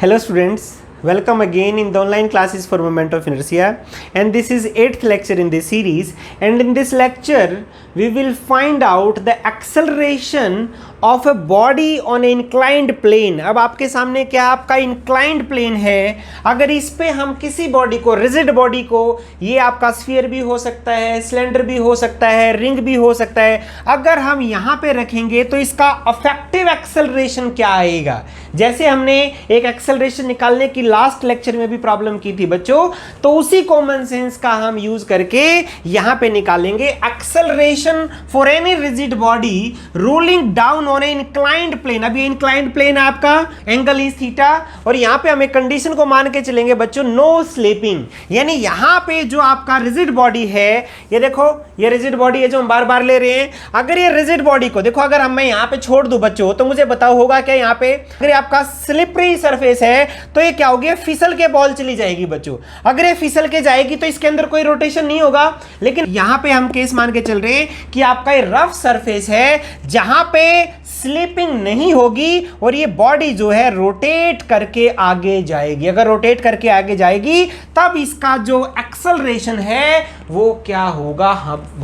Hello students, welcome again in the online classes for Moment of Inertia, and this is 8th lecture in this series, and in this lecture we will find out the acceleration of a body on an inclined plane। अब आपके सामने क्या आपका inclined plane है, अगर इस पे हम किसी बॉडी को, रिजिड बॉडी को, ये आपका स्फीयर भी हो सकता है, सिलेंडर भी हो सकता है, रिंग भी हो सकता है, अगर हम यहाँ पे रखेंगे तो इसका अफेक्टिव एक्सेलरेशन क्या आएगा। जैसे हमने एक एक्सेलरेशन निकालने की लास्ट लेक्चर में भी प्रॉब्लम की थी बच्चों, तो उसी कॉमन सेंस का हम यूज करके यहाँ पे निकालेंगे acceleration for any rigid body rolling down on inclined plane. अब ये इंक्लाइंड प्लेन आपका एंगल इज थीटा, और यहाँ पे हमें कंडीशन को मान के चलेंगे बच्चों, नो स्लिपिंग। यानी यहाँ पे जो आपका रिजिड बॉडी है, ये देखो ये रिजिड बॉडी है जो हम बार बार ले रहे हैं। अगर ये रिजिड बॉडी को देखो, अगर हम मैं यहाँ पे छोड़ दूं बच्चों, तो मुझे बताओ होगा क्या यहाँ पे, अगर आपका स्लिपरी सरफेस है तो ये क्या होगी, फिसल के बॉल चली जाएगी बच्चों। अगर ये फिसल के जाएगी तो इसके अंदर कोई रोटेशन नहीं होगा। लेकिन यहाँ पे हम केस मान के चल रहे हैं कि आपका ये रफ सरफेस है जहां पे स्लिपिंग नहीं होगी, और ये बॉडी जो है रोटेट करके आगे जाएगी। अगर रोटेट करके आगे जाएगी तब इसका जो एक्सेलरेशन है वो क्या होगा,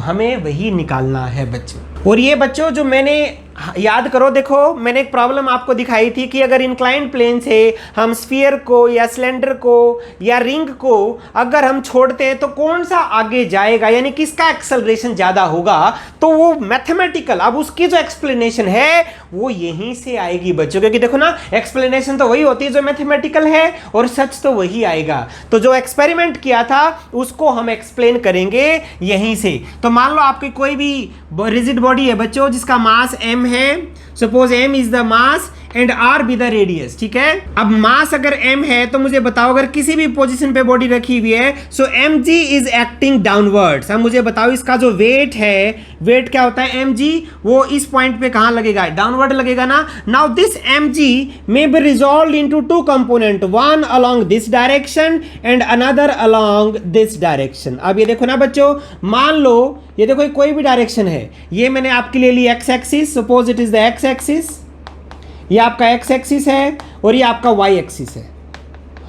हमें वही निकालना है बच्चों। और ये बच्चों जो मैंने याद करो, देखो मैंने एक प्रॉब्लम आपको दिखाई थी कि अगर इंक्लाइंड प्लेन से हम स्फीयर को या सिलेंडर को या रिंग को अगर हम छोड़ते हैं तो कौन सा आगे जाएगा, यानी किसका एक्सेलरेशन ज्यादा होगा। तो वो मैथमेटिकल, अब उसकी जो एक्सप्लेनेशन है वो यहीं से आएगी बच्चों, क्योंकि देखो ना एक्सप्लेनेशन तो वही होती है जो मैथमेटिकल है, और सच तो वही आएगा। तो जो एक्सपेरिमेंट किया था उसको हम एक्सप्लेन करेंगे यहीं से। तो मान लो आपकी कोई भी रिजिड बॉडी है बच्चों जिसका मास m है, suppose m is the mass and r be the radius, ठीक है। अब मास अगर m है तो मुझे बताओ अगर किसी भी पोजीशन पे बॉडी रखी हुई है, सो mg इज एक्टिंग डाउनवर्ड्स। अब मुझे बताओ इसका जो वेट है, वेट क्या होता है mg, वो इस पॉइंट पे कहां लगेगा, डाउनवर्ड लगेगा ना। Now this mg may be resolved into two component, one along this direction and another along this direction. अब ये देखो ना बच्चों, मान लो ये देखो कोई भी डायरेक्शन है, ये मैंने आपके लिए ली x axis, suppose it is the x axis, ये आपका एक्स एक्सिस है और ये आपका वाई एक्सिस है,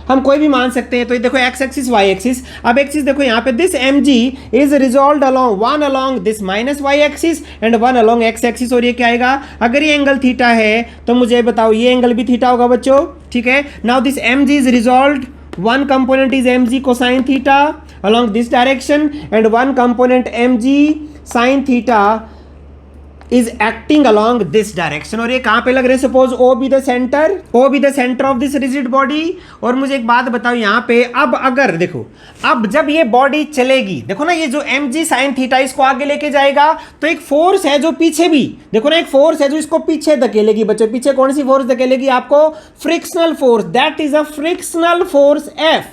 हम कोई भी मान सकते हैं। तो ये देखो एक्स एक्सिस वाई एक्सिस। अब एक चीज देखो यहाँ पे, this m g is resolved along one along this minus y axis and one along x axis, और ये क्या आएगा, अगर ये एंगल थीटा है तो मुझे बताओ ये एंगल भी थीटा होगा बच्चों, ठीक है। Now this m g is resolved, one component is mg cosine theta along this direction and one component mg sin theta is acting along this direction, और ये कहां पे लग रहे हैं, suppose O be the center of this rigid body। और मुझे एक बात बताओ यहाँ पे, अब अगर देखो, अब जब ये बॉडी चलेगी, देखो ना ये जो mg sin theta इसको आगे लेके जाएगा, तो एक फोर्स है जो पीछे भी, देखो ना एक फोर्स है जो इसको पीछे धकेलेगी बच्चों। पीछे कौन सी फोर्स धकेलेगी आपको, frictional force, that is a frictional force F।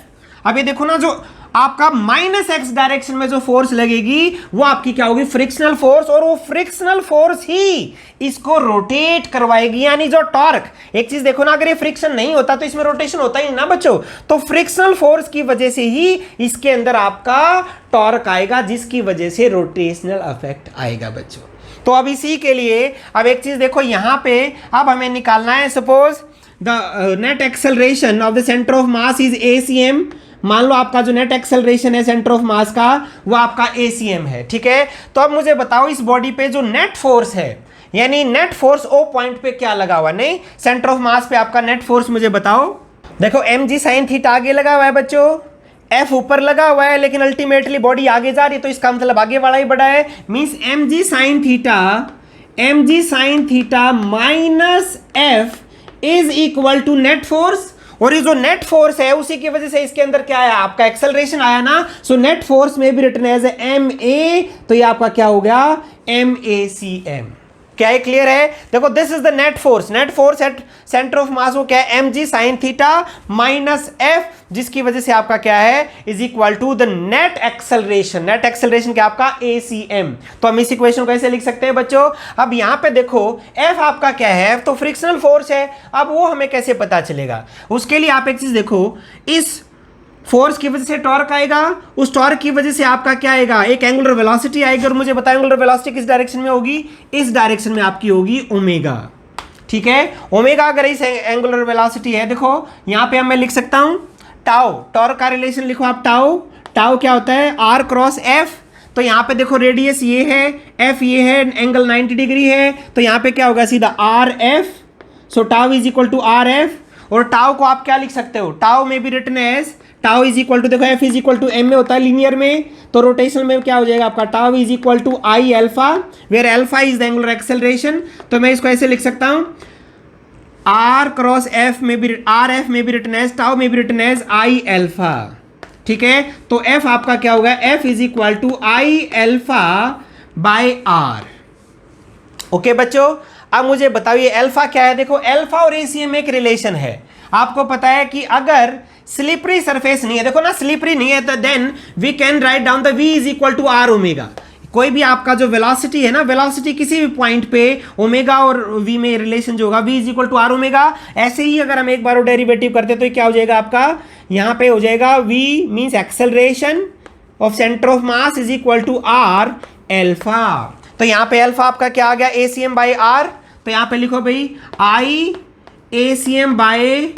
अब ये देखो ना जो आपका माइनस एक्स डायरेक्शन में जो फोर्स लगेगी वो आपकी क्या होगी, फ्रिक्शनल फोर्स, और वो फ्रिक्शनल फोर्स ही इसको रोटेट करवाएगी, यानी जो टॉर्क। एक चीज देखो ना, अगर ये फ्रिक्शन नहीं होता तो इसमें रोटेशन होता ही ना बच्चों, तो फ्रिक्शनल फोर्स की वजह से ही इसके अंदर आपका टॉर्क आएगा, जिसकी वजह से रोटेशनल इफेक्ट आएगा बच्चों। तो अब इसी के लिए अब एक चीज देखो यहाँ पे, अब हमें निकालना है, suppose the net acceleration of the centre of mass is ACM। मान लो आपका जो नेट एक्सेलरेशन है सेंटर ऑफ मास का वो आपका ACM है, ठीक है। तो अब मुझे बताओ इस बॉडी पे जो नेट फोर्स है, यानी नेट फोर्स O पॉइंट पे क्या लगा हुआ, नहीं सेंटर ऑफ मास पे आपका नेट फोर्स मुझे बताओ। देखो mg sin थीटा आगे लगा हुआ है बच्चों, F ऊपर लगा हुआ है, लेकिन अल्टीमेटली बॉडी आगे जा रही है, तो इसका मतलब आगे वाला ही बड़ा है। Means mg sin theta minus F is equal to net force, और ये जो नेट फोर्स है उसी की वजह से इसके अंदर क्या आया, आपका एक्सेलरेशन आया ना। सो नेट फोर्स में भी रिटन एज MA, तो ये आपका क्या हो गया, MACM। क्या ये क्लियर है, देखो this is the net force at centre of mass, वो क्या है, mg sin theta minus F, जिसकी वजह से आपका क्या है, is equal to the net acceleration क्या आपका ACM। तो हम इस इक्वेशन को ऐसे लिख सकते हैं बच्चों। अब यहाँ पे देखो F आपका क्या है, F तो फ्रिक्शनल फोर्स है, अब वो हमें कैसे पता चलेगा, उसके लिए आप एक चीज देखो, इस फोर्स की वजह से टॉर्क आएगा, उस टॉर्क की वजह से आपका क्या आएगा, एक एंगुलर वेलोसिटी आएगी, और मुझे बताओ एंगुलर वेलोसिटी किस डायरेक्शन में होगी, इस डायरेक्शन में आपकी होगी ओमेगा। ठीक है। ओमेगा अगर इस एंगुलर वेलोसिटी है, देखो यहाँ पे मैं लिख सकता हूँ टाउ, टॉर्क का रिलेशन लिखो आप टाउ, टाउ क्या होता है आर क्रॉस एफ। तो यहाँ पे देखो रेडियस ये है, एफ ये है, एंगल 90 डिग्री है, तो यहाँ पे क्या होगा सीधा R F. So tau is equal to R F. और टाउ को आप क्या लिख सकते हो, टाउ में भी written as tau is equal to, देखो F is equal to M में होता है लीनियर में, तो रोटेशन में क्या हो जाएगा आपका tau is equal to I alpha, where alpha is the angular acceleration. तो मैं इसको ऐसे लिख सकता हूं आर क्रॉस एफ में भी, आर एफ में भी रिटन एज, टाउ में भी रिटन एज आई एल्फा, ठीक है। तो एफ आपका क्या होगा, F is equal to I alpha by r. Okay बच्चों, अब मुझे बताइए एल्फा क्या है। देखो एल्फा और एसीएम एक रिलेशन है, आपको पता है कि अगर स्लिपरी सरफेस नहीं है, देखो ना स्लिपरी नहीं है, तो then we can write down the v is equal to r omega. कोई भी आपका जो वेलोसिटी है ना, वेलोसिटी किसी भी पॉइंट पे ओमेगा और v में रिलेशन जो होगा v is equal to r omega. ऐसे ही अगर हम एक बार डेरिवेटिव करते हैं तो क्या हो जाएगा आपका, यहाँ पे हो जाएगा v means acceleration of centre of mass is equal to r alpha. तो यहाँ पे अल्फा आपका क्या आ गया, एसीएम बाई आर। तो यहाँ पे लिखो भाई आई एसीएम बाय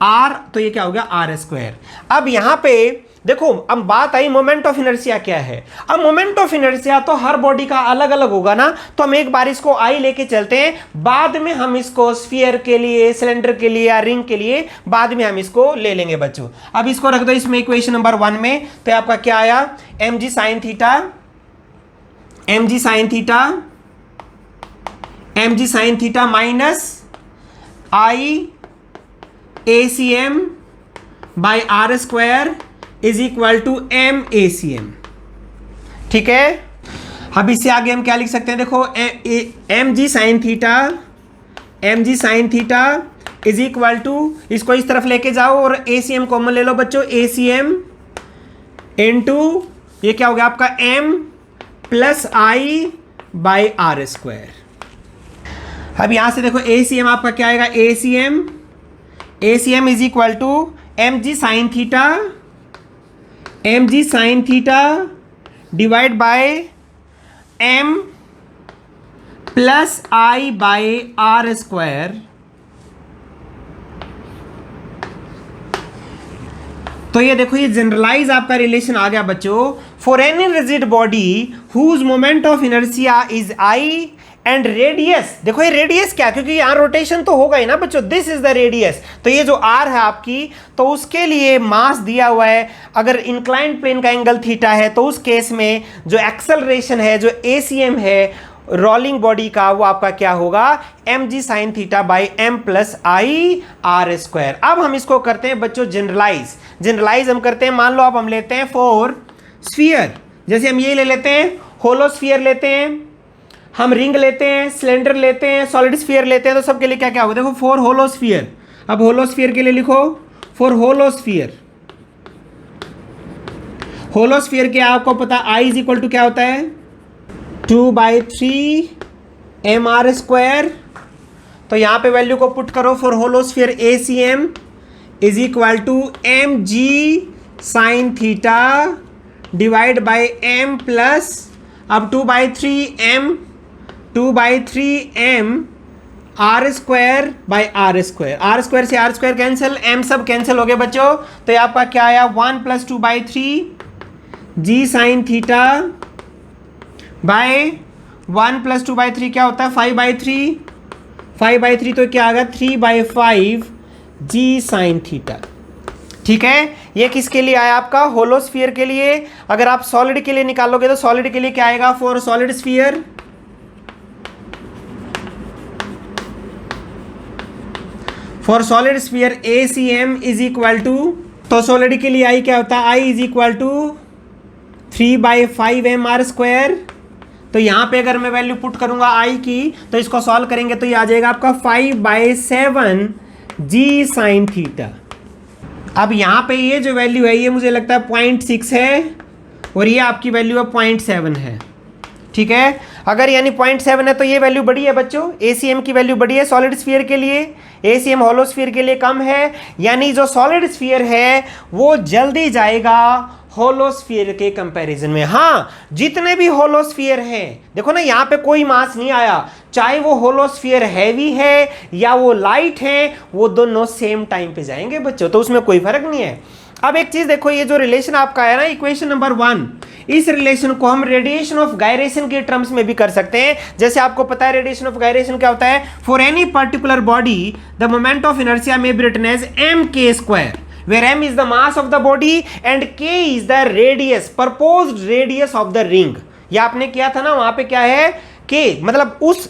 आर, तो ये क्या हो गया आर स्क्वायर। अब यहाँ पे देखो, अब बात आई मोमेंट ऑफ इनर्शिया क्या है। अब मोमेंट ऑफ इनर्शिया तो हर बॉडी का अलग अलग होगा ना, तो हम एक बार इसको आई लेके चलते हैं, बाद में हम इसको स्फीयर के लिए, सिलेंडर के लिए या रिंग के लिए बाद में हम इसको ले लेंगे बच्चों। अब इसको रख दो इसमें इक्वेशन नंबर 1 में, तो आपका क्या आया m g sine theta, m g sine theta, m g sine theta minus I ACM by r square is equal to m ACM, ठीक है। अब इससे आगे हम क्या लिख सकते हैं, देखो m g sine theta, m g sine theta is equal to, इसको इस तरफ लेके जाओ और ACM कॉमन ले लो बच्चों, ACM इनटू ये क्या हो गया आपका m plus I by r square. अब यहां से देखो ACM आपका क्या आएगा, ACM is equal to m g sine theta, m g sine theta divide by m plus I by r square. तो ये देखो ये जनरलाइज आपका रिलेशन आ गया बच्चों। For any rigid body whose moment of inertia is I and radius, देखो ये रेडियस क्या, क्योंकि यहाँ रोटेशन तो होगा ही ना बच्चों, दिस इज द रेडियस। तो ये जो आर है आपकी, तो उसके लिए मास दिया हुआ है, अगर इंक्लाइंड प्लेन का एंगल थीटा है तो उस केस में जो एक्सेलरेशन है, जो ACM है रोलिंग बॉडी का, वो आपका क्या होगा m g sine theta by m plus I r square. अब हम इसको करते हैं बच्चों जनरलाइज, जनरलाइज हम करते हैं, मान लो अब हम लेते हैं फॉर स्फीयर, जैसे हम ये ले लेते हैं होलो स्फीयर लेते हैं, हम रिंग लेते हैं, सिलेंडर लेते हैं, सॉलिड स्फीयर लेते हैं, तो सबके लिए क्या क्या होगा, देखो फॉर होलो स्फीयर। अब होलो स्फीयर के लिए लिखो for hollow sphere, hollow sphere के आपको पता आई इज इक्वल टू क्या होता है 2/3 एम आर स्क्वायर। तो यहाँ पे वैल्यू को पुट करो for hollow sphere ACM is equal to m g sine theta divide by m plus, अब 2/3 m r square by r square, r square से आर स्क्वायर कैंसिल, m सब cancel हो गए बच्चों। तो ये आपका क्या आया 1 + 2/3 जी साइन थीटा बाय 1 + 2/3 क्या होता है 5/3, 5/3 तो क्या आ गया 3/5 जी साइन थीटा, ठीक है। ये किसके लिए आया आपका होलो स्फीयर के लिए। अगर आप सॉलिड के लिए निकालोगे तो सॉलिड के लिए क्या आएगा for solid sphere, for solid sphere ACM is equal to, तो सॉलिड के लिए आई क्या होता है I is equal to 3/5 M R square. तो यहाँ पे अगर मैं वैल्यू पुट करूंगा आई की, तो इसको सॉल्व करेंगे तो ये आ जाएगा आपका 5/7 जी साइन थीटा। अब यहाँ पे ये जो वैल्यू है ये मुझे लगता है 0.6 है और ये आपकी वैल्यू है 0.7 है, ठीक है। अगर यानी 0.7 है तो ये वैल्यू बड़ी है बच्चों, ACM की वैल्यू बड़ी है सॉलिड स्फीयर के लिए, ACM होलो स्फीयर के लिए कम है, यानी जो सॉलिड स्फीयर है वो जल्दी जाएगा होलोस्फीयर के कंपैरिजन में। हाँ, जितने भी होलोस्फीयर हैं, देखो ना यहाँ पे कोई मास नहीं आया, चाहे वो होलोस्फीयर हैवी है या वो लाइट है, वो दोनों सेम टाइम पे जाएंगे बच्चों, तो उसमें कोई फर्क नहीं है। अब एक चीज देखो, ये जो रिलेशन आपका है ना इक्वेशन नंबर 1, इस रिलेशन को हम रेडिएशन ऑफ गायरेशन के टर्म्स में भी कर सकते हैं। जैसे आपको पता है रेडिएशन ऑफ गायरेशन क्या होता है, for any particular body the moment of inertia may be written as mk², where m is the mass of the body and k is the radius, proposed radius of the ring। ये आपने किया था ना, वहां पे क्या है k, मतलब उस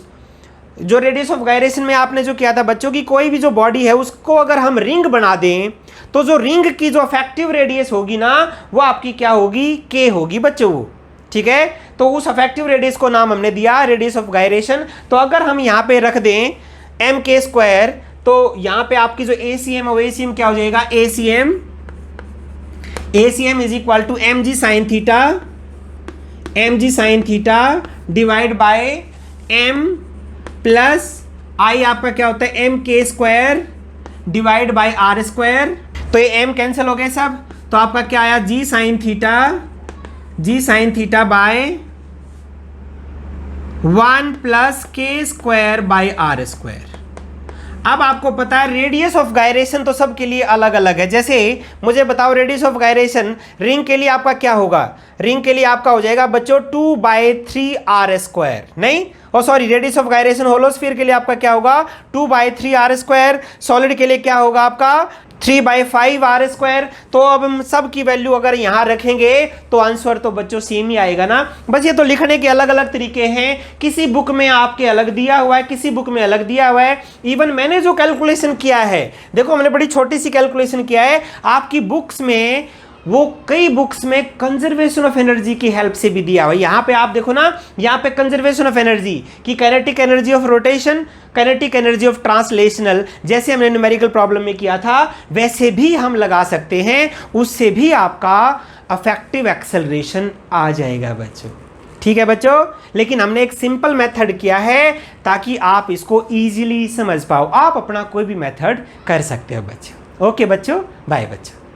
जो रेडियस ऑफ गायरेशन में आपने जो किया था बच्चों की, कोई भी जो बॉडी है उसको अगर हम रिंग बना दें तो जो रिंग की जो अफेक्टिव रेडियस होगी ना वो आपकी क्या होगी, k होगी बच्चों वो, ठीक है। तो उस अफेक्टिव रेडियस को नाम हमने दिया रेडियस ऑफ गायरेशन। तो अगर हम यहाँ पे रख दें mk², तो यहां पे आपकी जो ACM और ACM क्या हो जाएगा, ACM is equal to mg sin theta divide by m plus i आपका क्या होता है mk² डिवाइड बाय r²। तो ये m कैंसिल हो गए सब, तो आपका क्या आया g sin theta by 1 plus k² by r²। अब आपको पता है रेडियस ऑफ गायरेशन तो सबके लिए अलग अलग है। जैसे मुझे बताओ रेडियस ऑफ गायरेशन रिंग के लिए आपका क्या होगा, रिंग के लिए आपका हो जाएगा बच्चों 2/3r², नहीं और सॉरी रेडियस ऑफ गायरेशन होलोस्फीयर के लिए आपका क्या होगा 2/3r², सॉलिड के लिए क्या होगा आपका 3/5r²। तो अब हम सब की वैल्यू अगर यहां रखेंगे तो आंसर तो बच्चों सेम ही आएगा ना। बस ये तो लिखने के अलग अलग तरीके हैं, किसी बुक में आपके अलग दिया हुआ है, किसी बुक में अलग दिया हुआ है। इवन मैंने जो कैलकुलेशन किया है, देखो मैंने बड़ी छोटी सी कैलकुलेशन किया है, आपकी बुक्स में वो कई बुक्स में कंजर्वेशन ऑफ एनर्जी की हेल्प से भी दिया हुआ है। यहाँ पे आप देखो ना, यहाँ पे कंजर्वेशन ऑफ एनर्जी की kinetic energy of rotation, kinetic energy of translational, जैसे हमने न्यूमेरिकल प्रॉब्लम में किया था वैसे भी हम लगा सकते हैं, उससे भी आपका अफेक्टिव एक्सेलरेशन आ जाएगा बच्चों, ठीक है बच्चों। लेकिन हमने एक सिंपल मेथड किया है ताकि आप इसको इजीली समझ पाओ, आप अपना कोई भी मेथड कर सकते हो बच्चों। ओके बच्चों, बाय बच्चों।